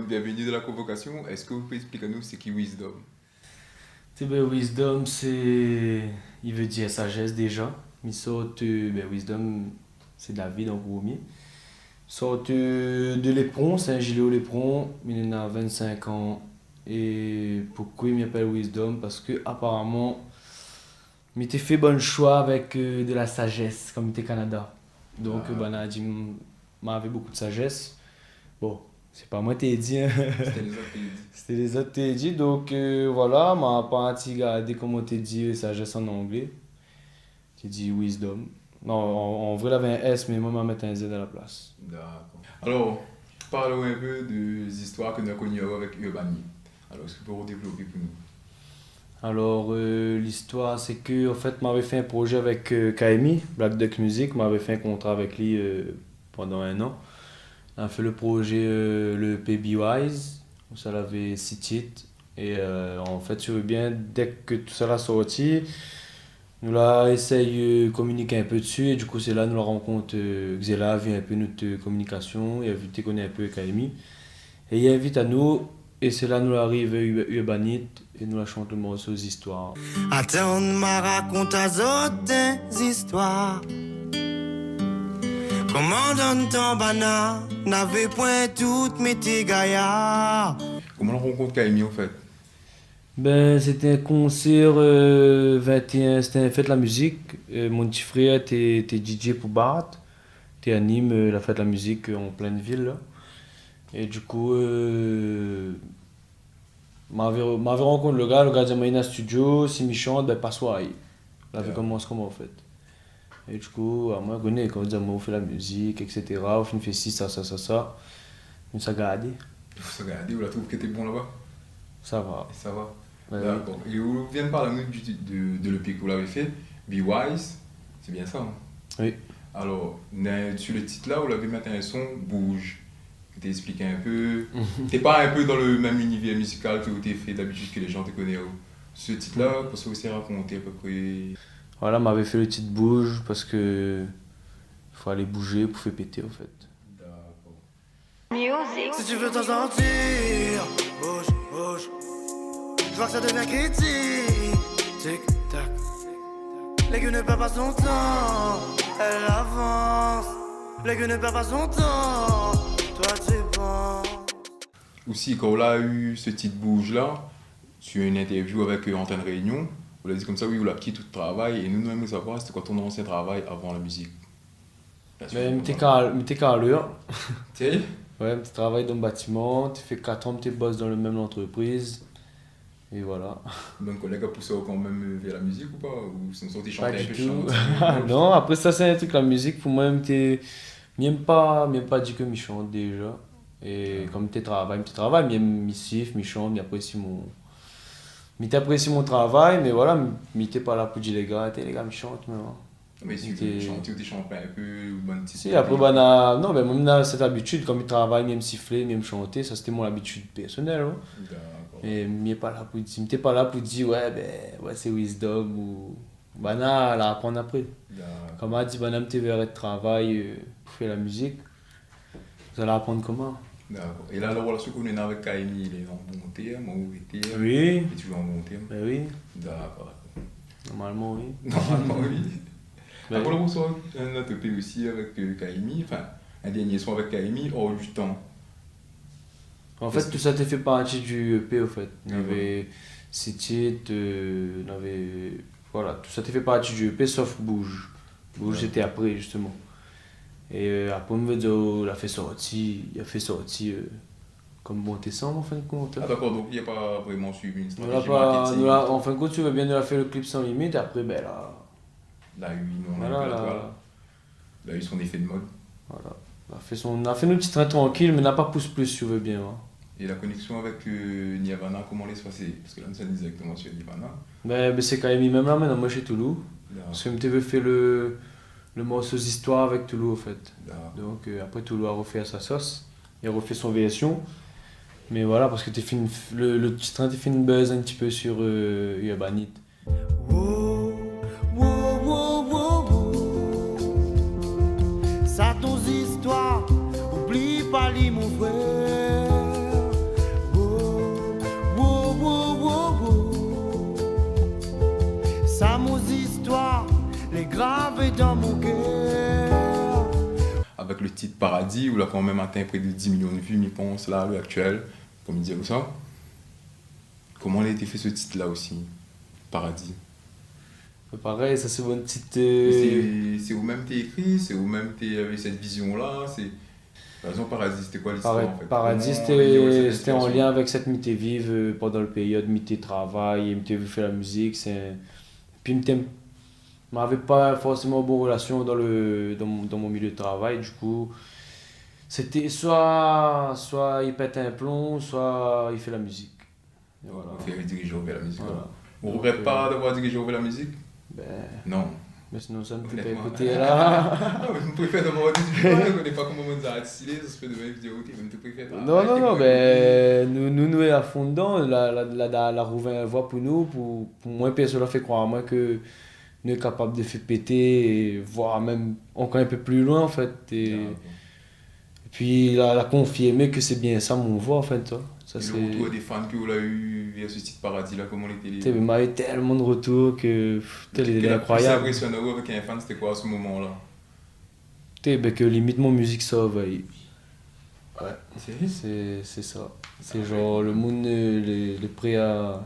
bienvenue de la convocation. Est-ce que vous pouvez expliquer nous c'est qui Wisdom? Wisdom, il veut dire sagesse déjà. Mais sorte, wisdom, c'est David en premier. Sorte de l'éperon, c'est un gilet au l'éperon, il en a 25 ans. Et pourquoi il m'appelle Wisdom? Parce que apparemment, il t'a fait bon choix avec de la sagesse, comme il était Canada. Donc, dit, m'avait beaucoup de sagesse. Bon, c'est pas moi qui t'ai dit. Hein. C'était les autres pays. C'était les autres qui t'ai dit. Donc, voilà, m'a pas regardé comment t'ai dit sagesse en anglais. J'ai dit Wisdom. Non, en vrai, il avait un S, mais moi, je vais mettre un Z à la place. D'accord. Alors, parlons un peu des histoires que nous avons connues avec Urbani. Alors, est-ce que vous pouvez développer pour nous? Alors, l'histoire, c'est que, en fait, m'avais fait un projet avec KMI, Black Duck Music. M'avais fait un contrat avec lui pendant 1 an. On a fait le projet, le PB-Wise. Ça avait 6 titres. Et en fait, tu veux bien, dès que tout ça a sorti, nous là essaye de communiquer un peu dessus. Et du coup, c'est là nous la rencontre Xela, vient un peu notre communication. Il a vu qu'on est un peu KMI. Et il invite à nous. Et c'est là nous arrive Urbanite et nous la chante le morceau des histoires. Attends, m'a raconte à autres histoires. Comment donne ton banane, n'avait point toutes mes gaillards. Comment on rencontre Kaimi en fait? C'était un concert 21, c'était un fête de la musique. Mon petit frère était DJ pour Bart. Il anime la fête de la musique en pleine ville. Là. Et du coup, m'avait rencontré le gars dit m'a studio, si me chante, passe-moi. Il avait commencé comment en fait. Et du coup, moi, je connais, quand on fait la musique, etc. On fait ci, ça. On s'est gardé. Vous avez regardé, vous la trouvez que t'es bon là-bas? Ça va. Ça va. Ouais, d'accord. Et vous venez de parler de l'EP que vous l'avez fait, Be Wise, c'est bien ça, hein? Oui. Alors, sur le titre là, vous l'avez mis un son Bouge. T'es expliqué un peu. T'es pas un peu dans le même univers musical que vous t'es fait d'habitude que les gens te connaissent. Ce titre là, pour ça aussi raconter à peu près. Voilà, m'avait fait le titre Bouge parce que il faut aller bouger pour faire péter en fait. D'accord. Music. Si tu veux t'en sortir, bouge. Je vois que ça devient critique. Tic tac. L'aigu ne perd pas son temps, elle avance. L'aigu ne perd pas son temps, toi tu penses. Aussi, quand on a eu ce titre Bouge là, sur une interview avec Antenne Réunion, on a dit comme ça, oui, on a quitté tout le travail et nous aimons savoir c'était quoi ton ancien travail avant la musique. Mais m'étais qu'à l'heure. Tu sais? Ouais, tu travailles dans le bâtiment, tu fais 4 ans que tu bosses dans la même entreprise. Et voilà. Mon collègue a poussé quand même vers la musique ou pas? Ou sont sortis Pas chanter un du peu tout. chante? Non, après ça c'est un truc, la musique pour moi, même pas dit que je chante déjà. Et comme tu travailles, mais je siffle, je chante, j'apprécie mon travail, mais voilà, je n'étais pas là pour dire les gars, me chantent, mais voilà. Mais si tu chantes ou tu chantes pas un peu ou bon petit. Si, après, non, mais moi, cette habitude, comme je travaille, même siffler, même chanter, ça c'était mon habitude personnelle. Hein. D'accord. Et je n'étais pas là pour dire, ouais, c'est Wisdom ou. Là, apprendre après. D'accord. Comme a dit, tu verras de travail pour faire la musique. Vous allez apprendre comment. D'accord. Et là, la relation qu'on a avec Kaimi, il est en bon terme ou mauvais terme? Oui. Et tu es en bon terme? Ben oui. D'accord. Normalement, oui. Normalement, oui. Ben Après, on reçoit un autre EP aussi avec Kaimi, enfin, un dernier son avec Kaimi, hors du temps. En fait, tout ça t'est fait partie du EP, en fait. Il y avait 6 titres, voilà, tout ça t'est fait partie du EP, sauf Bouge. Bouge, c'était après, justement. Et après, on me dit, il a fait sortir comme bon décembre, en fin de compte. Ah d'accord, donc il n'y a pas vraiment suivi une En fin de compte, tu veux bien, nous a fait le clip sans limite, après, là... Là, il a eu son effet de mode. Voilà. On a fait nos petits trains tranquilles, mais n'a pas poussé plus, si tu veux bien. Hein. Et la connexion avec Nirvana, comment elle se passer? Parce que là, nous sommes directement sur Nirvana. C'est quand même même là, maintenant, moi, chez Toulouse. Là. Parce que MTV fait le morceau d'histoire avec Toulouse, en fait. Là. Donc, après, Toulouse a refait à sa sauce. Il a refait son version. Mais voilà, parce que le petit train, t'es fait une buzz un petit peu sur Urbanite. Ça ton histoire, oublie pas lui mon frère. dans mon cœur. Avec le titre Paradis, où il a quand même atteint près de 10 millions de vues, je pense, là, à l'heure actuelle, comme il dit ça. Comment a été fait ce titre-là aussi, Paradis? Pareil, ça c'est une petite. C'est où même t'es écrit, c'est où même t'es avec cette vision-là. Par exemple, Paradis, c'était quoi l'histoire en fait? Paradis, c'était en lien avec cette m'était vive pendant le période, m'était travail, m'était vu faire la musique. Puis m'avait pas forcément bonne relation dans mon milieu de travail, du coup. C'était soit il pète un plomb, soit il fait la musique. Et voilà. Ok, il dirige vers la musique. Voilà. On ne regrette pas d'avoir dirigé vers la musique? Ben, Non. mais sinon ça ne peut pas Honnêtement. écouter là. Non, mais je préfère d'avoir dirigé, je ne connais pas comment on a stylé, ça se fait de même vidéo, mais tu préfères pas. Non, ben, nous est à fond dedans, la Rouvain voit pour nous, pour moi, personne fait croire à moi que nous est capable de faire péter, et voire même encore un peu plus loin en fait. Et puis la confirmer que c'est bien ça mon voix en fait. Toi. Ça, et le retour des fans que vous avez eu via ce titre Paradis là, comment était il m'a eu tellement de retours que il est incroyable. Ce qui t'a impressionné avec un fan, c'était quoi à ce moment-là? Ben, que limite mon musique sauve. Ouais. C'est ça. C'est genre le monde les prêt à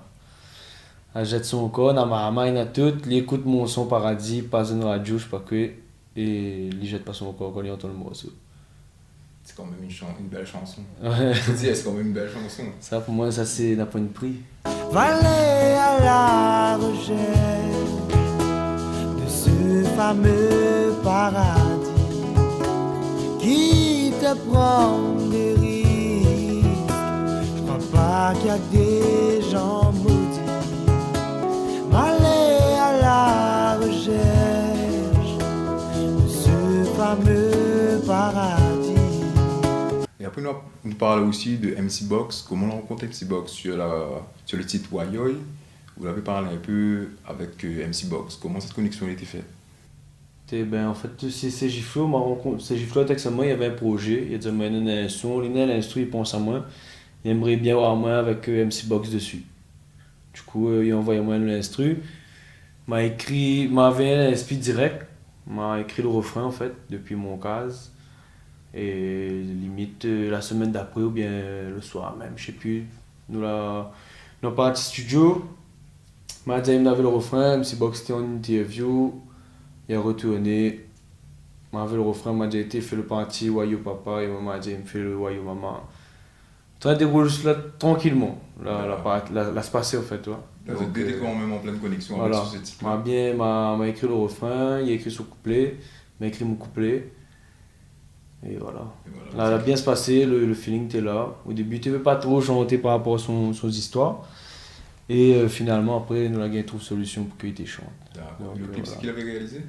jeter son corps, dans ma main, à tout, il écoute mon son Paradis, passe dans la radio, je sais pas quoi, et il jette pas son corps quand il entend le morceau. C'est quand même une belle chanson. Ouais. C'est quand même une belle chanson. Ça pour moi, ça c'est d'un point de prix. Valet à la recherche de ce fameux paradis qui te prend des risques. Je crois pas qu'il y a des gens maudits. Valet à la recherche de ce fameux paradis. Et après, nous parlons aussi de MC Box. Comment on rencontre MC Box sur le titre Wayoy? Vous l'avez parlé un peu avec MC Box. Comment cette connexion a été faite? Ben, en fait, c'est Giflo, ma rencontre. C'est Giflo avec moi, il y avait un projet. Il a dit, moi, il y a un son, il a l'instru, il pense à moi. Il aimerait bien avoir moi avec MC Box dessus. Du coup, il a envoyé moi l'instru. M'avait l'inspire direct. M'a écrit le refrain en fait, depuis mon case. Et limite la semaine d'après ou bien le soir même, je sais plus. Nous sommes partis studio. M'a dit il avait le refrain, MC Box était en interview. Il a retourné. M'avait le refrain, m'a dit été fait le parti Wayo papa et m'a dit il me fait le Wayo maman. Très déroule là tranquillement. La se passer en fait, tu vois. Vous êtes quand même en pleine connexion voilà. avec ce titre. M'a écrit le refrain, il a écrit son couplet, m'a écrit mon couplet. Et voilà. Là, ça a bien se passé, le feeling était là. Au début, tu ne veux pas trop chanter par rapport à son histoire. Et finalement, après, nous avons gagné une solution pour qu'il chante. D'accord. Le clip, c'est qu'il avait réalisé?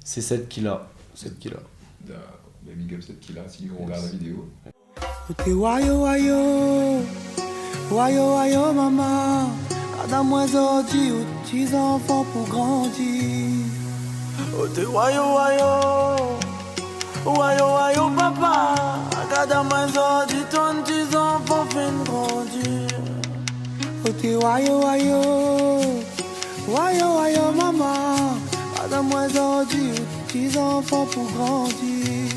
C'est cette qu'il a. D'accord. Big up cette qu'il a, si on regarde la vidéo. T'es wayo wayo, wayo wayo maman. Cada moins ordi ou petits enfants pour grandir. Oh t'es wayo wayo, wayo wayo papa. Cada moins ordi ton petits enfants fin grandir. Oh t'es wayo wayo, wayo wayo maman. Cada moins ordi ou petits enfants pour grandir.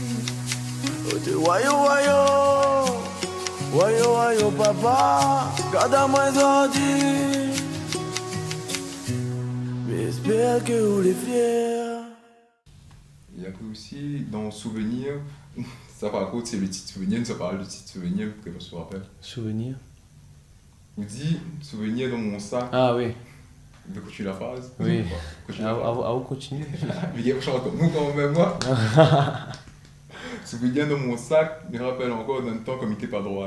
Oh t'es wayo wayo, wayo wayo papa. Cada moins ordi. J'espère que vous les fiers. Il y a aussi dans Souvenir, ça par contre c'est le titre Souvenir, ça parle du titre Souvenir, pour que je me rappelle. Souvenir. Vous dites Souvenir dans mon sac. Ah oui. Vous pouvez continuer la phrase? Oui. À vous continuer. Mais il y a chante comme nous quand même, moi. Souvenir dans mon sac, je me rappelle encore d'un temps comme il était pas droit.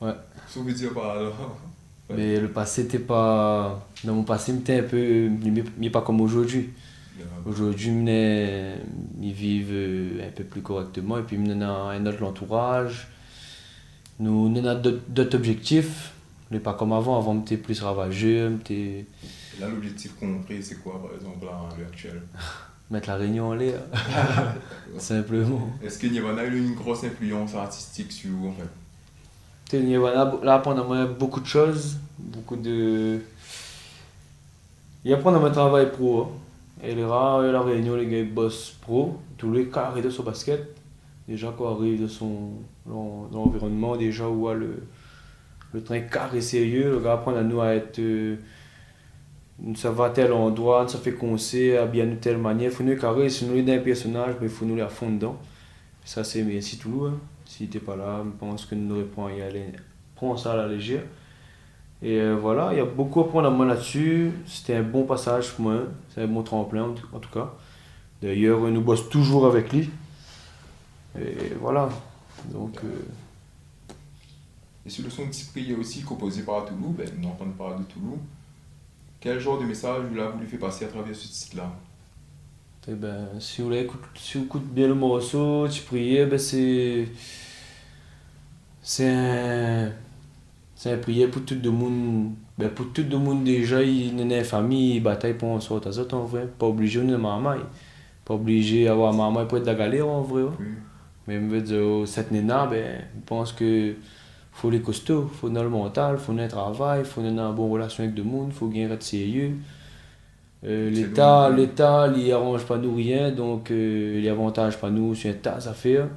Ouais. Souvenir par alors. Ouais. Mais le passé n'était pas. Dans mon passé, c'était un peu. Mais pas comme aujourd'hui. Aujourd'hui, ils vivent un peu plus correctement et puis ils ont un autre entourage. Nous avons d'autres objectifs, mais pas comme avant. Avant, on était plus ravageux. Là, l'objectif concret, c'est quoi par exemple là, à l'heure actuelle? Mettre la Réunion en l'air. Simplement. Est-ce que Nirvana a eu une grosse influence artistique sur vous en fait? Là, pendant beaucoup de choses, il apprend à mon travail pro. Et les rare, la Réunion, les gars, ils bossent pro. Tous les cas arrivent de son basket. Déjà, qu'on arrive de dans l'environnement, déjà, où le train carré sérieux, le gars apprend à nous à être. Ça va à tel endroit, ça fait qu'on sait, à bien de telle manière. Il faut nous carrer, si nous sommes un personnage, il faut nous les à fond dedans. Ça, c'est mais si tout, hein. Si t'es pas là, je pense que nous répondons à y aller. Prends ça à la légère. Et voilà, il y a beaucoup à prendre à moi là-dessus. C'était un bon passage pour moi, c'est un bon tremplin en tout cas. D'ailleurs, nous bosse toujours avec lui. Et voilà. Donc. Et sur le son de Cyprien aussi, composé par Toulouse, ben, nous entendons parler de Toulouse. Quel genre de message vous l'avez voulu faire passer à travers ce titre-là? Eh ben, si vous écoutez bien le morceau, Cyprien, ben c'est un prière pour tout le monde. Ben, pour tout le monde déjà, il y a une famille, il bataille pour en sortir ça en vrai. Pas obligé de maman. Pas obligé d'avoir maman pour être de la galère en vrai. Oui. Mais je veux dire, cette nena, ben, je pense que faut les costauds, faut dans le mental, faut dans le travail, faut dans une bonne relation avec le monde, faut gagner être sérieux. L'État, il arrange pas nous rien, donc il avantage pas nous sur un tas d'affaires.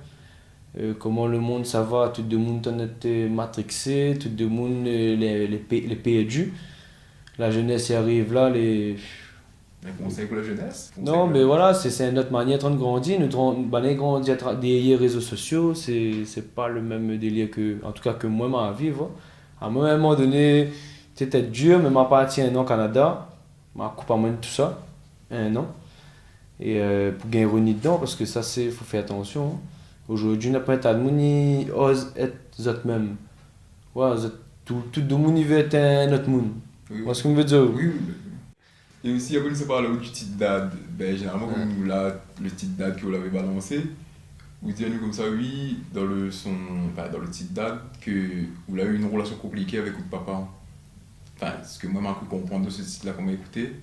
Comment le monde ça va, tout le monde en est matrixé, tout le monde les perdus. La jeunesse y arrive là, Un conseil pour la jeunesse? Non, mais voilà, c'est notre manière de grandir. Nous grandir derrière les réseaux sociaux, c'est pas le même délire que, en tout cas, que moi, ma vie. À un moment donné, c'était dur, mais m'a parti un an au Canada. M'a coupé à moi de tout ça, un an. Et pour gagner ironie dedans, parce que ça, faut faire attention. Hein. Aujourd'hui, n'a pas de monde qui ose être eux-mêmes. Ouais, tout le monde veut être un autre monde. Oui, Moi, ce que je veux dire. oui. Et aussi, après, nous avons parlé du titre dad. Ben, généralement, comme nous, là, le titre dad que vous l'avez balancé, vous dites nous comme ça, oui, dans le titre dad, que vous avez eu une relation compliquée avec votre papa. Enfin, ce que moi, j'ai cru comprendre de ce titre-là qu'on m'a écouté.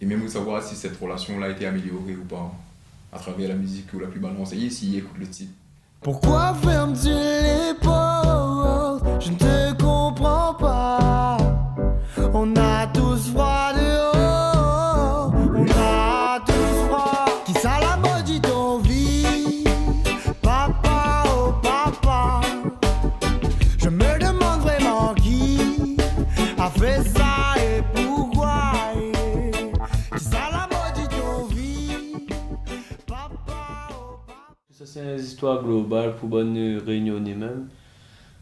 Et même vous savoir si cette relation-là a été améliorée ou pas, à travers la musique que vous l'avez pu balancer, et s'il écoute le titre. Pourquoi fermes-tu les portes? Je ne te comprends pas. On a tous froid dehors. On a tous froid. Qui ça la maudit ton vie? Papa, oh papa. Je me demande vraiment qui a fait ça et pourquoi. Qui ça la maudit ton vie? Papa, oh papa. Ça, c'est une histoire globale pour bonne réunionner même.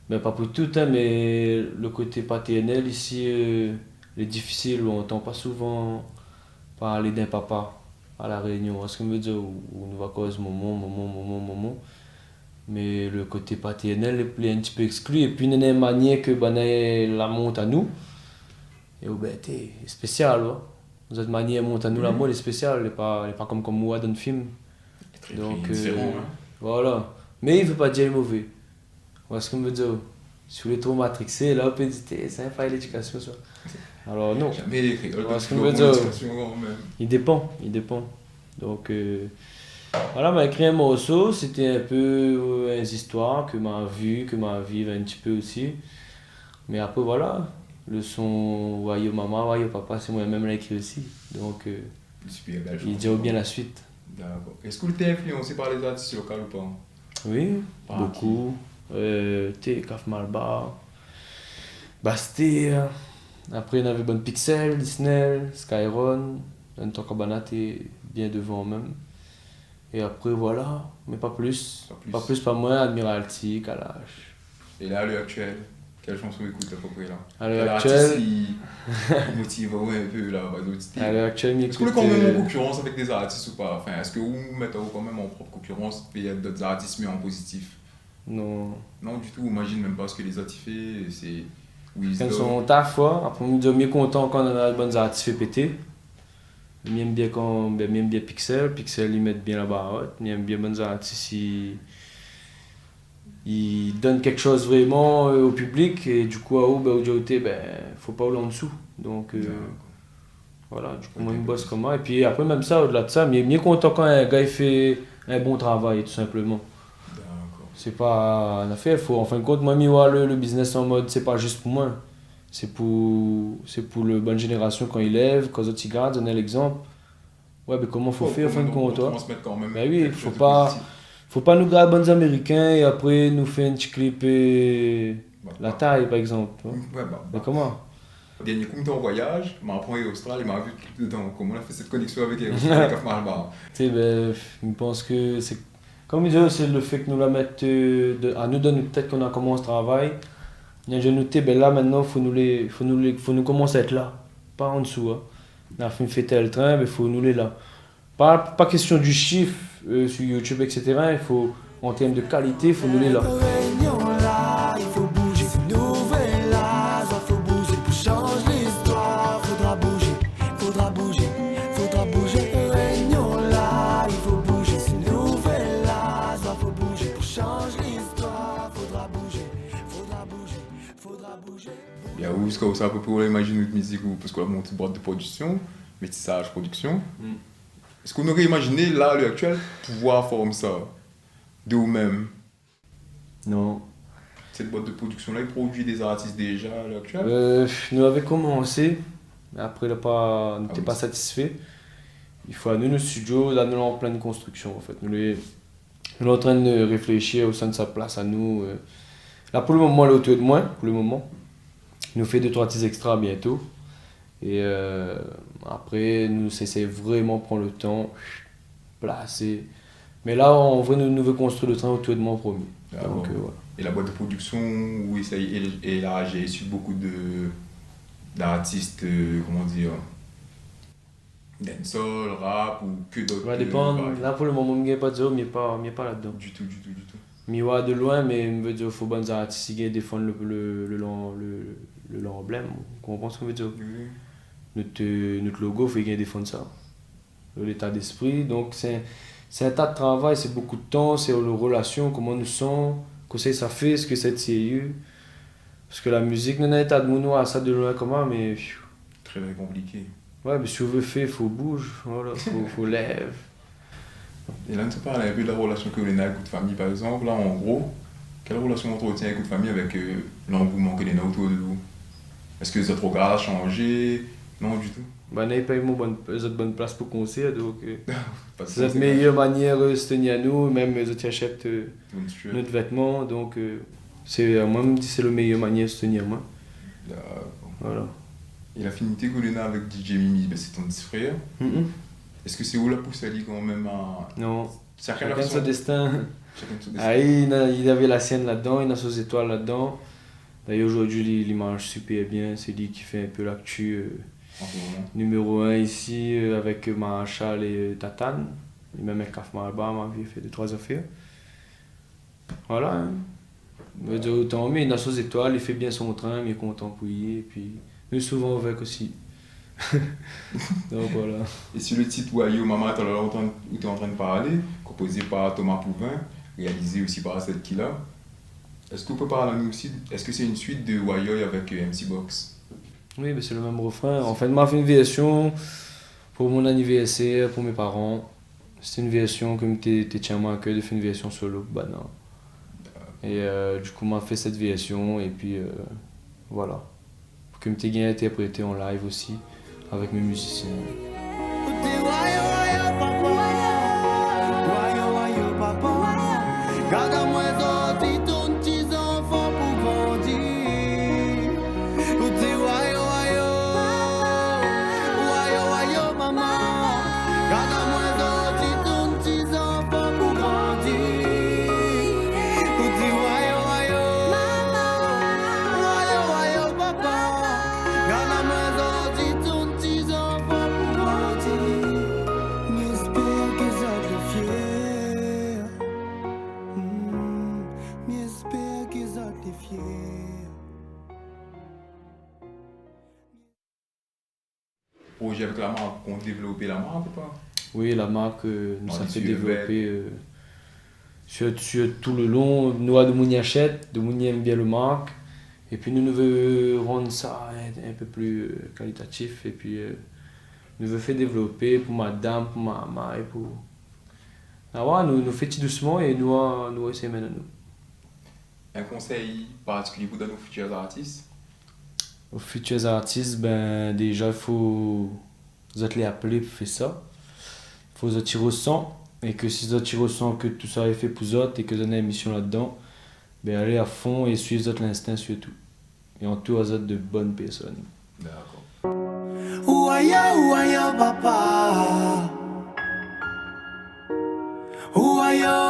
Mais pas pour tout, hein, mais le côté paternel ici est difficile. On n'entend pas souvent parler d'un papa à la Réunion. Ce que je veux dire, on va cause moment. Mais le côté paternel est un petit peu exclu. Et puis, il y a une manière que la monte à nous. Et ben, c'est spécial. Hein. Cette manière monte à nous, la monte est spéciale. Elle n'est pas comme moi dans le film. Très Donc, différent. voilà. Mais il ne veut pas dire le mauvais. Voilà ce que je veux dire. Si vous êtes trop matrixé, là, on peut dire c'est un faille d'éducation, ça. Alors, non. Jamais les créoles, Voilà ce que je toujours veux dire. l'éducation quand même. Il dépend. Donc, voilà, m'a écrit un morceau. C'était un peu une histoire que m'a vécu un petit peu aussi. Mais après, voilà. Le son, voyez maman, voyez papa, c'est moi-même qui l'ai écrit aussi. Donc, Super belle il dira bien la suite. D'accord. Est-ce que vous êtes influencé par les artistes locaux ou pas? Oui, Par beaucoup. Kaf Malbar, Bastille. Après, on avait Bonne Pixel, Disney, Skyron. Ntokabana était bien devant même. Et après, voilà. Mais pas plus. Pas moins. Admiralty, Kalash. Et là, à l'heure actuelle, quelle chanson écoute à peu près là? À l'heure actuelle. Qui motive un peu là, À l'heure actuelle, est-ce que vous êtes quand même en concurrence avec des artistes ou pas? Enfin, est-ce que vous mettez quand même en propre concurrence et il y a d'autres artistes mais en positif? Non. Non, du tout, imagine même pas ce que les artistes font. C'est. Quand sont taf, après, on est mieux content quand on a de bonnes artistes fait péter. J'aime bien Pixel. Pixel, ils mettent bien la barre haute. J'aime bien bonnes artistes. Ils donnent quelque chose vraiment au public. Et du coup, au JOT, faut pas aller en dessous. Donc, voilà, du coup, moi, je bosse comme ça. Et puis après, même ça, au-delà de ça, je suis mieux content quand un gars il fait un bon travail, tout simplement. C'est pas une affaire, en fin de compte, moi, le business en mode, c'est pas juste pour moi. C'est pour la bonne génération quand ils lèvent, quand ils autres ils gardent, donner l'exemple. Ouais, mais comment faut faire en fin de compte, toi? Transmettre quand même Ben oui, quelque faut chose de pas, positif. faut pas nous garder bonnes américains et après nous faire un petit clip et Bah, la bah. taille par exemple. Tu vois. Ouais, bah, Mais bah. comment? Dernier coup, j'étais en voyage, je m'apprends à Australie, il m'a vu tout dedans. Comment on a fait cette connexion avec Australie, avec Marbar. Tu sais, ben, je pense que c'est. Comme je dis, c'est le fait que nous la mettent à nous donner peut-être qu'on a commencé ce travail. J'ai noté, ben là maintenant, faut nous commencer à être là, pas en dessous. Hein. On a fait tel train, mais faut nous les là. Pas question du chiffre sur YouTube, etc. Il faut, en termes de qualité, il faut nous les là. Réunion là, il faut bouger, c'est une nouvelle âge, faut bouger pour changer l'histoire. Faudra bouger, faudra bouger, faudra bouger. Réunion là, il faut bouger, c'est une nouvelle âge, faut bouger pour changer l'histoire. Faudra bouger, faudra bouger, faudra bouger. Il y a où, c'est à peu près, on imagine notre musique, parce qu'on a monté une boîte de production, métissage, production. Est-ce qu'on aurait imaginé, là, à l'heure actuelle, pouvoir former ça de nous-mêmes? Non. Cette boîte de production-là, il produit des artistes déjà à l'heure actuelle? Nous avons commencé, mais après on n'était pas satisfait. Il faut aller dans nos studios, là nous sommes en pleine construction en fait. Nous sommes en train de réfléchir au sein de sa place à nous. Là pour le moment, elle est autour de moi, pour le moment. Il nous fait 2-3 petits extras bientôt. Et après, nous essayons vraiment de prendre le temps, placer. Mais là, en vrai, nous voulons construire le train autour de moi en premier. Ah, Donc, bon. voilà. Et la boîte de production, oui, ça y est, et là, j'ai su beaucoup d'artistes, comment dire, dancehall, rap ou que d'autres. Ça va dépendre. Vagues. Là, pour le moment, je ne pas dire, mais pas là-dedans. Du tout, du tout, du tout. Mais ouais, de loin, mais je veux dire, il faut bonnes artistes qui défendent le emblème. On comprend ce qu'on veut dire. Oui. Notre logo, il faut qu'il défende ça. L'état d'esprit. Donc, c'est un tas de travail, c'est beaucoup de temps, c'est les relations, comment nous sommes, qu'est-ce que ça fait, ce que c'est de sérieux. Parce que la musique, nous avons un tas de mots à ça de loin comment, mais. Très, très compliqué. Ouais, mais si on veut faire, il faut bouger, voilà, faut lève. Et là, tu parles un peu de la relation que vous avez avec votre famille, par exemple. Là, en gros, quelle relation entretient avec votre famille avec l'engouement que vous avez autour de vous? Est-ce que votre regard a changé? Non, du tout. Ben, on n'a pas eu une bonne place pour concert, donc Pas de c'est la sens, meilleure manière de se tenir à nous, même les autres achètent Bonne situation. notre vêtement, donc moi, je me dis c'est la meilleure manière de se tenir, moi. D'accord. Voilà. Et l'affinité que vous avez avec DJ Mimi, ben, c'est ton petit frère. Mhm. Est-ce que c'est où la pousse à lui quand même à... Non, Chacun chacun son son destin. Chacun son destin. Ah, il avait la sienne là-dedans, il a ses étoiles là-dedans. D'ailleurs, aujourd'hui, il mange super bien, c'est lui qui fait un peu l'actu. En ce moment. Numéro 1 ici avec Marshall et Tatane. Et même avec Kaf Malba, ma vie fait 2-3 affaires. Voilà. Hein. Je veux dire, autant, mais il a ses étoiles, il fait bien son train, il est content pour y. Et puis, nous souvent avec aussi. Donc voilà. Et sur le titre Wayo Mama, tu es en train de parler, composé par Thomas Pouvin, réalisé aussi par Seth Killa. Est-ce que vous pouvez parler à nous aussi? Est-ce que c'est une suite de Wayo avec MC Box? Oui, mais c'est le même refrain. En fait, moi, j'ai fait une version pour mon anniversaire, pour mes parents. C'est une version comme tu tiens moi à cœur de faire une version solo. Bah non. Et du coup, moi, fait cette version et puis voilà. Pour que je t'ai bien interprété en live aussi avec mes musiciens. Projet avec la marque, qu'on développe la marque ou pas? Oui, la marque nous a fait sur développer sur tout le long. Nous, nous achète, nous aime bien le marque. Et puis nous voulons rendre ça un peu plus qualitatif. Et puis nous voulons faire développer pour madame, pour ma maman et pour... Ah ouais, nous faisons doucement et nous essayons maintenant. Un conseil particulier pour nos futurs artistes? Aux futurs artistes, ben déjà il faut vous êtes les appeler pour faire ça. faut vous tirer au sang. Et que si vous tirez au sang, que tout ça est fait pour vous et que vous avez une émission là-dedans, ben allez à fond et suivez l'instinct surtout. Et entourez vous de bonnes personnes. D'accord. Ouaya, papa. Ouaya.